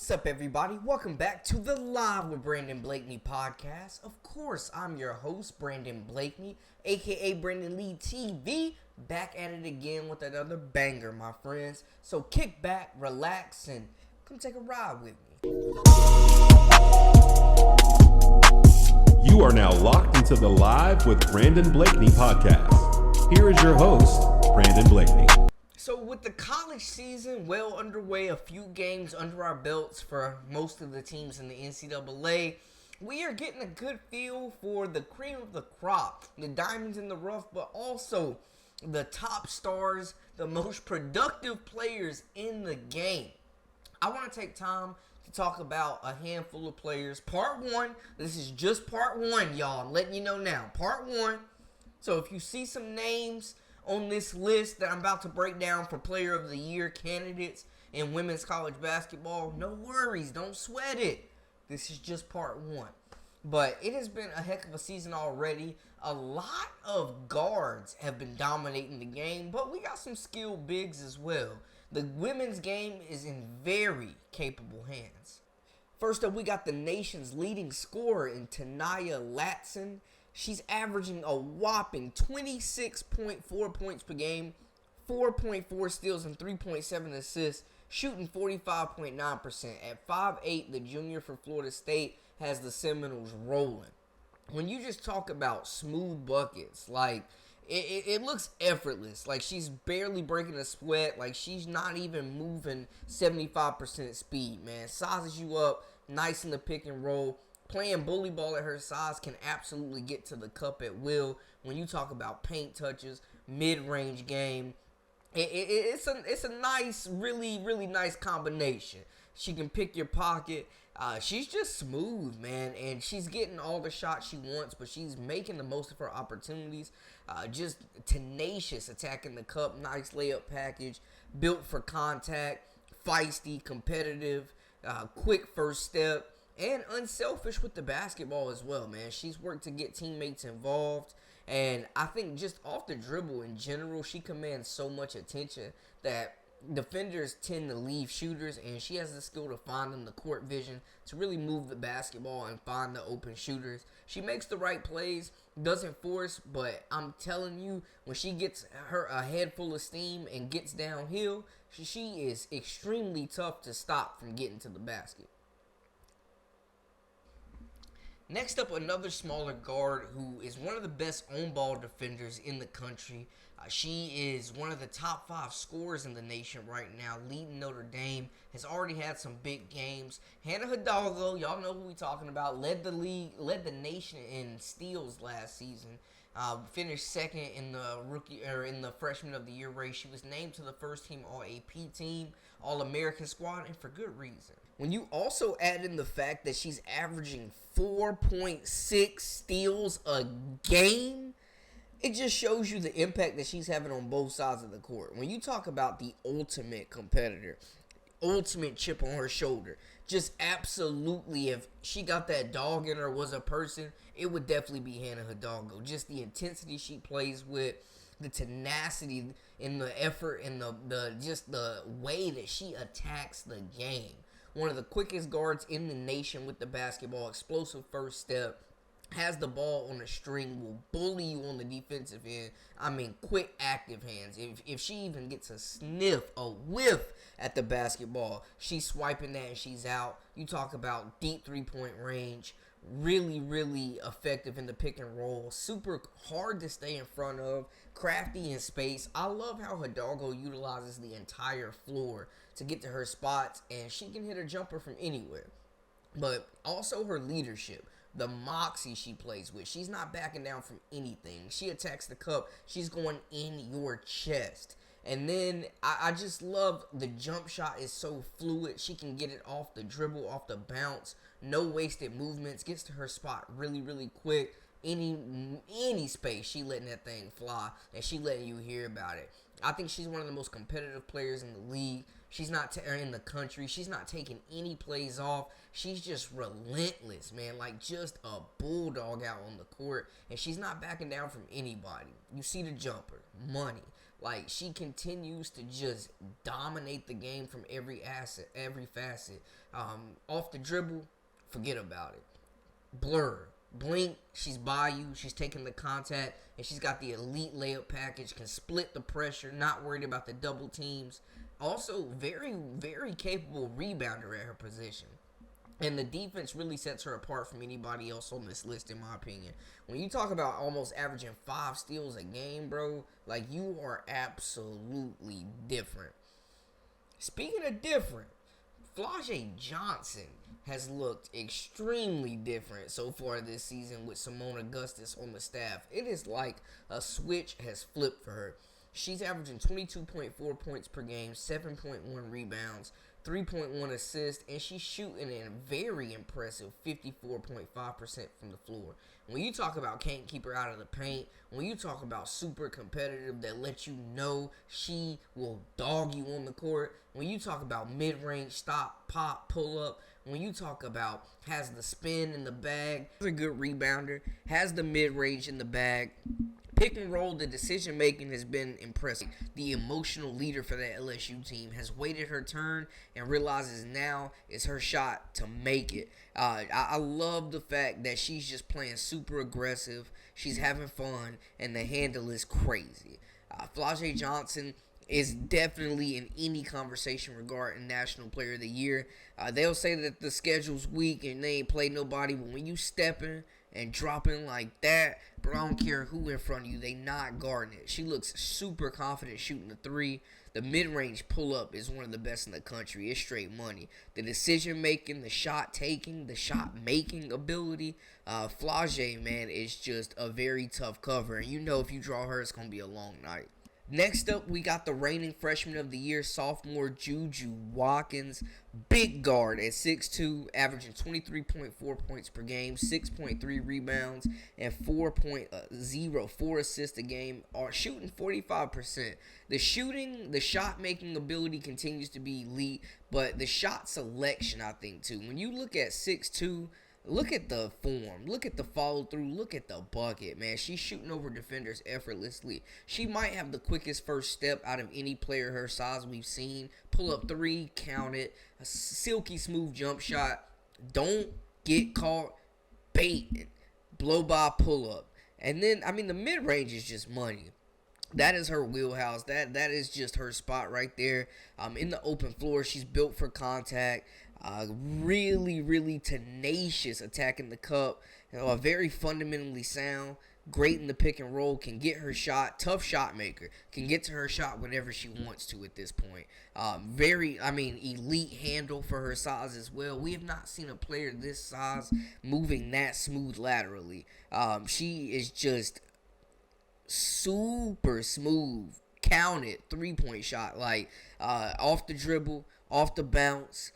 What's up, everybody? Welcome back to the Live with Brandon Blakeney podcast. Of course, I'm your host, Brandon Blakeney, aka Brandon Lee TV, back at it again with another banger, my friends. So kick back, relax, and come take a ride with me. You are now locked into the Live with Brandon Blakeney podcast. Here is your host, Brandon Blakeney. So with the college season well underway, a few games under our belts for most of the teams in the NCAA, we are getting a good feel for the cream of the crop, the diamonds in the rough, but also the top stars, the most productive players in the game. I want to take time to talk about a handful of players. Part one, this is just part one, y'all. I'm letting you know now, part one. So if you see some names on this list that I'm about to break down for Player of the Year candidates in women's college basketball, no worries, don't sweat it. This is just part one. But it has been a heck of a season already. A lot of guards have been dominating the game, but we got some skilled bigs as well. The women's game is in very capable hands. First up, we got the nation's leading scorer in Tanaya Latson. She's averaging a whopping 26.4 points per game, 4.4 steals, and 3.7 assists, shooting 45.9%. At 5'8", the junior for Florida State has the Seminoles rolling. When you just talk about smooth buckets, like, it looks effortless. Like, she's barely breaking a sweat. Like, she's not even moving 75% speed, man. Sizes you up, nice in the pick and roll. Playing bully ball at her size can absolutely get to the cup at will. When you talk about paint touches, mid-range game, it's a nice, really nice combination. She can pick your pocket. She's just smooth, man, and she's getting all the shots she wants, but she's making the most of her opportunities. Just tenacious attacking the cup, nice layup package, built for contact, feisty, competitive, quick first step. And unselfish with the basketball as well, man. She's worked to get teammates involved. And I think just off the dribble in general, she commands so much attention that defenders tend to leave shooters. And she has the skill to find them, the court vision, to really move the basketball and find the open shooters. She makes the right plays, doesn't force. But I'm telling you, when she gets a head full of steam and gets downhill, she is extremely tough to stop from getting to the basket. Next up, another smaller guard who is one of the best on-ball defenders in the country. She is one of the top 5 scorers in the nation right now, leading Notre Dame, has already had some big games. Hannah Hidalgo, y'all know who we're talking about, led the nation in steals last season. Finished second in the freshman of the year race. She was named to the first team All-AP team, All-American squad, and for good reason. When you also add in the fact that she's averaging 4.6 steals a game, it just shows you the impact that she's having on both sides of the court. When you talk about the ultimate competitor, ultimate chip on her shoulder, just absolutely, if she got that dog in her was a person, it would definitely be Hannah Hidalgo. Just the intensity she plays with, the tenacity and the effort and the way that she attacks the game. One of the quickest guards in the nation with the basketball, explosive first step, has the ball on a string, will bully you on the defensive end. I mean, quick, active hands. If she even gets a whiff at the basketball, she's swiping that and she's out. You talk about deep three-point range, really effective in the pick and roll, super hard to stay in front of, crafty in space. I love how Hidalgo utilizes the entire floor to get to her spots, and she can hit a jumper from anywhere. But also her leadership, the moxie she plays with. She's not backing down from anything. She attacks the cup. She's going in your chest. And then I just love the jump shot is so fluid. She can get it off the dribble, off the bounce. No wasted movements. Gets to her spot really quick. Any space, she letting that thing fly. And she letting you hear about it. I think she's one of the most competitive players in the league. She's not in the country. She's not taking any plays off. She's just relentless, man. Like just a bulldog out on the court. And she's not backing down from anybody. You see the jumper. Money. Like, she continues to just dominate the game from every facet. Off the dribble, forget about it. Blur, blink, she's by you, she's taking the contact, and she's got the elite layup package, can split the pressure, not worried about the double teams. Also, very, very capable rebounder at her position. And the defense really sets her apart from anybody else on this list, in my opinion. When you talk about almost averaging 5 steals a game, bro, like, you are absolutely different. Speaking of different, Flau'jae Johnson has looked extremely different so far this season with Simone Augustus on the staff. It is like a switch has flipped for her. She's averaging 22.4 points per game, 7.1 rebounds, 3.1 assists, and she's shooting a very impressive 54.5% from the floor. When you talk about can't keep her out of the paint, when you talk about super competitive that lets you know she will dog you on the court, when you talk about mid-range, stop, pop, pull up, when you talk about has the spin in the bag, is a good rebounder, has the mid-range in the bag, pick and roll, the decision making has been impressive. The emotional leader for that LSU team has waited her turn and realizes now is her shot to make it. I love the fact that she's just playing super aggressive. She's having fun, and the handle is crazy. Flau'jae Johnson is definitely in any conversation regarding National Player of the Year. They'll say that the schedule's weak and they ain't played nobody, but when you stepping and dropping like that, bro, I don't care who in front of you, they not guarding it. She looks super confident shooting the three. The mid-range pull-up is one of the best in the country. It's straight money. The decision-making, the shot-taking, the shot-making ability, Flau'jae, man, is just a very tough cover. And you know if you draw her, it's going to be a long night. Next up, we got the reigning freshman of the year, sophomore Juju Watkins. Big guard at 6'2", averaging 23.4 points per game, 6.3 rebounds, and 4.04 assists a game, are shooting 45%. The shot-making ability continues to be elite, but the shot selection, I think, too. When you look at 6'2", look at the form. Look at the follow-through. Look at the bucket, man. She's shooting over defenders effortlessly. She might have the quickest first step out of any player her size we've seen. Pull up three, count it. A silky smooth jump shot. Don't get caught baiting. Blow by, pull up. And then, I mean, the mid-range is just money. That is her wheelhouse. That is just her spot right there. In the open floor, she's built for contact. Really, really tenacious attacking the cup. Very fundamentally sound. Great in the pick and roll. Can get her shot. Tough shot maker. Can get to her shot whenever she wants to at this point. Elite handle for her size as well. We have not seen a player this size moving that smooth laterally. She is just super smooth. Count it. 3-point shot. Off the dribble. Off the bounce.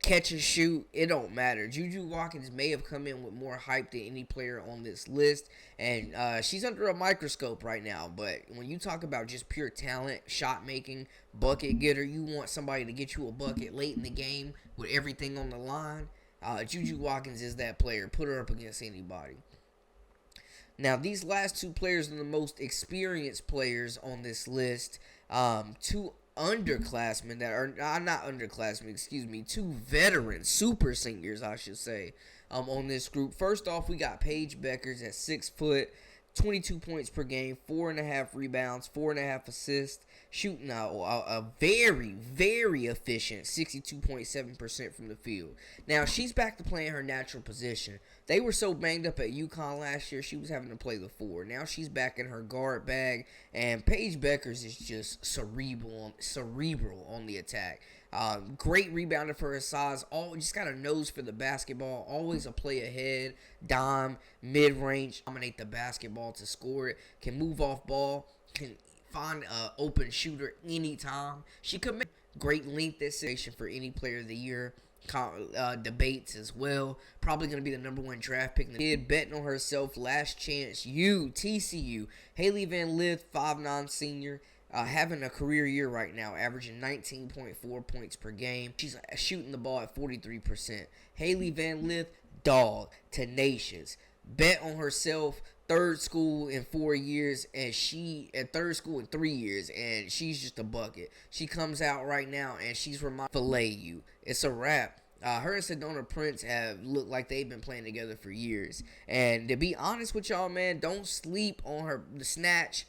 Catch and shoot, it don't matter. Juju Watkins may have come in with more hype than any player on this list, and she's under a microscope right now. But when you talk about just pure talent, shot making, bucket getter, you want somebody to get you a bucket late in the game with everything on the line. Juju Watkins is that player. Put her up against anybody. Now, these last two players are the most experienced players on this list. Two underclassmen that are not underclassmen, two veteran super seniors, I should say, on this group. First off, we got Paige Bueckers at 6 foot, 22 points per game, 4.5 rebounds, 4.5 assists, shooting a very, very efficient 62.7% from the field. Now, she's back to playing her natural position. They were so banged up at UConn last year, she was having to play the 4. Now she's back in her guard bag, and Paige Bueckers is just cerebral on the attack. Great rebounder for her size. Just got a nose for the basketball. Always a play ahead, dime, mid-range, dominate the basketball to score it. Can move off ball. Can find an open shooter anytime. She could make great length at situation for any player of the year. Debates as well. Probably going to be the number 1 draft pick. The kid betting on herself. Last chance. TCU. Hailey Van Lith, 5'9" senior. Having a career year right now, averaging 19.4 points per game. She's shooting the ball at 43%. Hailey Van Lith, dog, tenacious. Bet on herself. third school in 4 years, and she at third school in 3 years, and she's just a bucket. She comes out right now, and she's fillet you. It's a wrap. Her and Sedona Prince have looked like they've been playing together for years. And to be honest with y'all, man, don't sleep on the snatch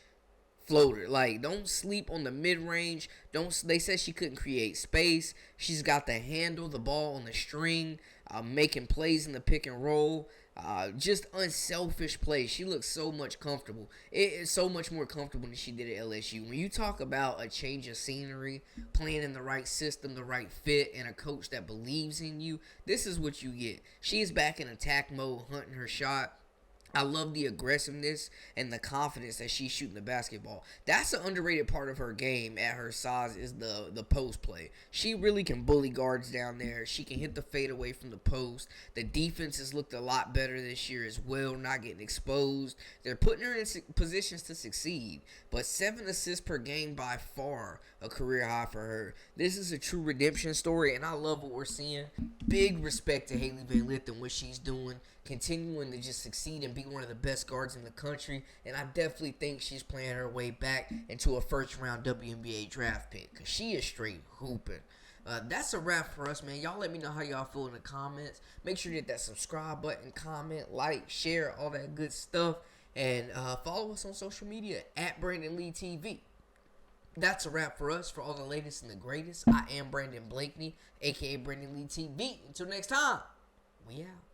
floater. Like, don't sleep on the mid-range. They said she couldn't create space. She's got the handle, the ball on the string, making plays in the pick and roll. Just unselfish play. She looks so much comfortable. It is so much more comfortable than she did at LSU. When you talk about a change of scenery, playing in the right system, the right fit, and a coach that believes in you, this is what you get. She is back in attack mode, hunting her shot. I love the aggressiveness and the confidence that she's shooting the basketball. That's an underrated part of her game at her size, is the post play. She really can bully guards down there. She can hit the fade away from the post. The defense has looked a lot better this year as well, not getting exposed. They're putting her in positions to succeed. But 7 assists per game, by far a career high for her. This is a true redemption story, and I love what we're seeing. Big respect to Hailey Van Lith and what she's doing, continuing to just succeed and be one of the best guards in the country. And I definitely think she's playing her way back into a first-round WNBA draft pick, because she is straight hooping. That's a wrap for us, man. Y'all let me know how y'all feel in the comments. Make sure you hit that subscribe button, comment, like, share, all that good stuff. And follow us on social media at Brandon Lee TV. That's a wrap for us. For all the latest and the greatest, I am Brandon Blakeney, a.k.a. Brandon Lee TV. Until next time, we out.